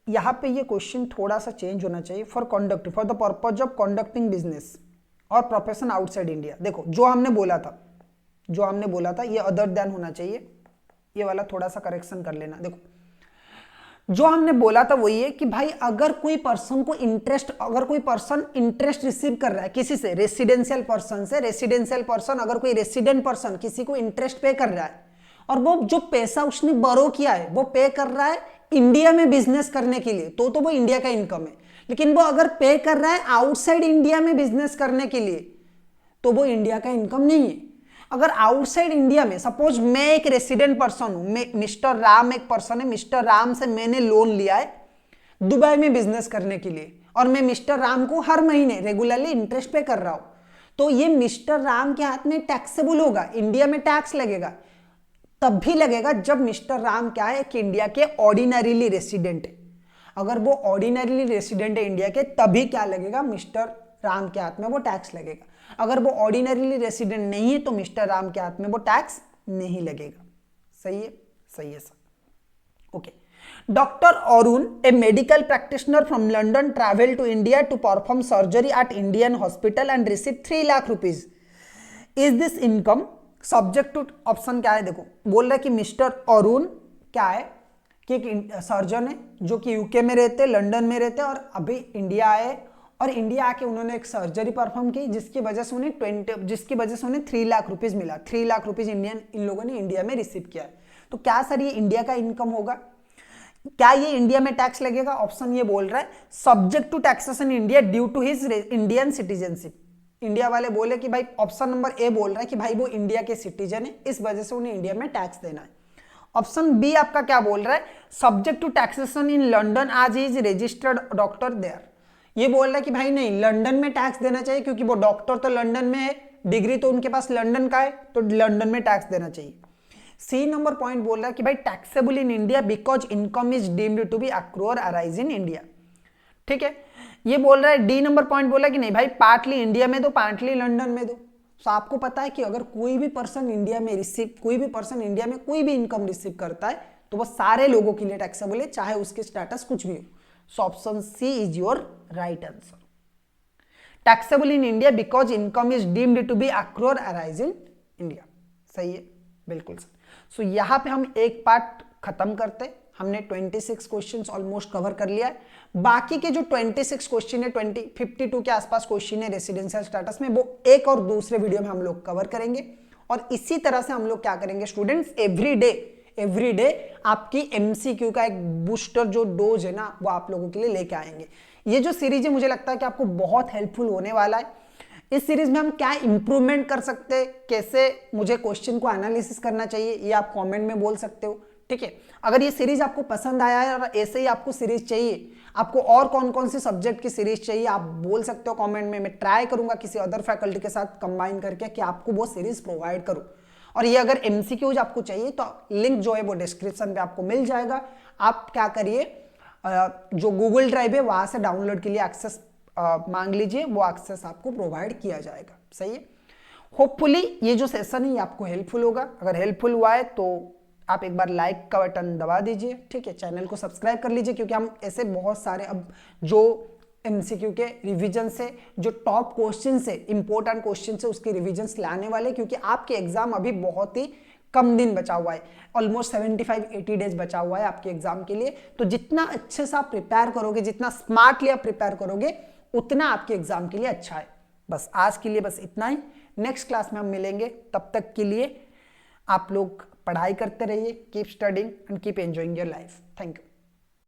यहां पे ये क्वेश्चन थोड़ा सा चेंज होना चाहिए। For the purpose of conducting business और प्रोफेशन आउटसाइड इंडिया। देखो जो हमने बोला था ये अदर देन होना चाहिए, ये वाला थोड़ा सा करेक्शन कर लेना। देखो जो हमने बोला था वो ये कि भाई अगर कोई पर्सन इंटरेस्ट रिसीव कर रहा है किसी से, रेसिडेंशियल पर्सन अगर कोई रेसिडेंट पर्सन किसी को इंटरेस्ट पे कर रहा है और वो जो पैसा उसने बोरो किया है वो पे कर रहा है इंडिया में बिजनेस करने के लिए, तो वो इंडिया का इनकम है। लेकिन वो अगर पे कर रहा है आउटसाइड इंडिया में बिजनेस करने के लिए तो वो इंडिया का इनकम नहीं है। अगर आउटसाइड इंडिया में सपोज मैं एक रेसिडेंट पर्सन हूं, मिस्टर राम एक पर्सन है, मिस्टर राम से मैंने लोन लिया है दुबई में बिजनेस करने के लिए और मैं मिस्टर राम को हर महीने रेगुलरली इंटरेस्ट पे कर रहा हूं, तो ये मिस्टर राम के हाथ में टैक्सेबल होगा, इंडिया में टैक्स लगेगा। तब भी लगेगा जब मिस्टर राम क्या है कि इंडिया के ऑर्डिनरीली रेसिडेंट है। अगर वो ऑर्डिनरीली रेसिडेंट है इंडिया के तभी क्या लगेगा, मिस्टर राम के हाथ में वो टैक्स लगेगा। अगर वो ऑर्डिनरीली रेसिडेंट नहीं है तो मिस्टर राम के हाथ में वो टैक्स नहीं लगेगा। सही है सर। Okay. Doctor Arun a medical practitioner from London travel to India to perform surgery at Indian hospital and receive 3 lakh rupees. Is this income subject to option क्या है? देखो बोल रहा है कि मिस्टर अरुण क्या है कि एक सर्जन है जो कि यूके में रहते, लंदन में रहते और अभी इंडिया आए और इंडिया आके उन्होंने एक सर्जरी परफॉर्म की जिसकी वजह से उन्हें 3 लाख रुपीज मिला। 3 लाख रुपीज इन लोगों ने इंडिया में रिसीव किया है। तो क्या सर ये इंडिया का इनकम होगा? क्या ये इंडिया में टैक्स लगेगा? ऑप्शन ये बोल रहा है subject to taxation India due to his Indian citizenship. India वाले बोले कि भाई ऑप्शन नंबर ए बोल रहा है कि भाई वो इंडिया के सिटीजन है, इस वजह से उन्हें इंडिया में टैक्स देना है। ऑप्शन बी आपका क्या बोल रहा है? Subject to taxation in London as is registered doctor there. ये बोल रहा है कि भाई नहीं, लंदन में टैक्स देना चाहिए क्योंकि वो डॉक्टर तो लंदन में है, डिग्री तो उनके पास लंदन का है, तो लंदन में टैक्स देना चाहिए। सी नंबर पॉइंट बोल रहा है कि भाई taxable in India because income is deemed to be accrue arise in India. ठीक है। ये बोल रहा है डी नंबर पॉइंट बोला कि नहीं भाई पार्टली इंडिया में दो पार्टली लंदन में दो। तो आपको पता है कि अगर कोई भी पर्सन इंडिया में कोई भी इनकम रिसीव करता है तो वो सारे लोगों के लिए टैक्सेबल है, चाहे उसके स्टेटस कुछ भी हो। So option C is your right answer. Taxable in India because income is deemed to be accrue arise in India. सही है, बिल्कुल सर। सो यहां पे हम एक पार्ट खत्म करते हैं। हमने 26 क्वेश्चंस ऑलमोस्ट कवर कर लिया है। बाकी के जो 26 क्वेश्चन है 52 के आसपास क्वेश्चन है रेसिडेंशियल स्टेटस में, वो एक और दूसरे वीडियो में हम लोग कवर करेंगे। और इसी तरह से हम लोग क्या करेंगे स्टूडेंट्स, एवरी डे आपकी एमसीक्यू का एक बूस्टर जो डोज है ना वो आप लोगों के लिए लेके आएंगे। ये जो सीरीज है मुझे लगता है कि आपको बहुत हेल्पफुल होने वाला है। इस सीरीज में हम क्या इंप्रूवमेंट कर सकते हैं, कैसे मुझे क्वेश्चन को एनालिसिस करना चाहिए, ये आप कमेंट में बोल सकते हो। ठीक है। अगर ये सीरीज आपको पसंद आया है और ऐसे ही आपको सीरीज चाहिए, आपको और कौन कौन से सब्जेक्ट की सीरीज चाहिए आप बोल सकते हो कमेंट में। मैं ट्राई करूंगा किसी अदर फैकल्टी के साथ कंबाइन करके कि आपको वो सीरीज प्रोवाइड करूं। और ये अगर एमसीक्यूज आपको चाहिए तो लिंक जो है वो डिस्क्रिप्शन पे आपको मिल जाएगा। आप क्या करिए, जो गूगल ड्राइव है वहां से डाउनलोड के लिए एक्सेस मांग लीजिए, वो एक्सेस आपको प्रोवाइड किया जाएगा। सही है। होपफुली ये जो सेशन है ये आपको हेल्पफुल होगा। अगर हेल्पफुल हुआ है तो आप एक बार लाइक का बटन दबा दीजिए। ठीक है। चैनल को सब्सक्राइब कर लीजिए क्योंकि हम ऐसे बहुत सारे अब जो एमसीक्यू के रिवीजन से, जो टॉप क्वेश्चन से, इंपॉर्टेंट क्वेश्चन से उसके रिवीजन लाने वाले, क्योंकि आपके एग्जाम अभी बहुत ही कम दिन बचा हुआ है, ऑलमोस्ट 75-80 डेज बचा हुआ है आपके एग्जाम के लिए। तो जितना अच्छे से आप प्रिपेयर करोगे, जितना स्मार्टली आप प्रिपेयर करोगे, उतना आपके एग्जाम के लिए अच्छा है। बस आज के लिए बस इतना ही। नेक्स्ट क्लास में हम मिलेंगे, तब तक के लिए आप लोग पढ़ाई करते रहिए। Keep studying and keep enjoying your life. Thank you.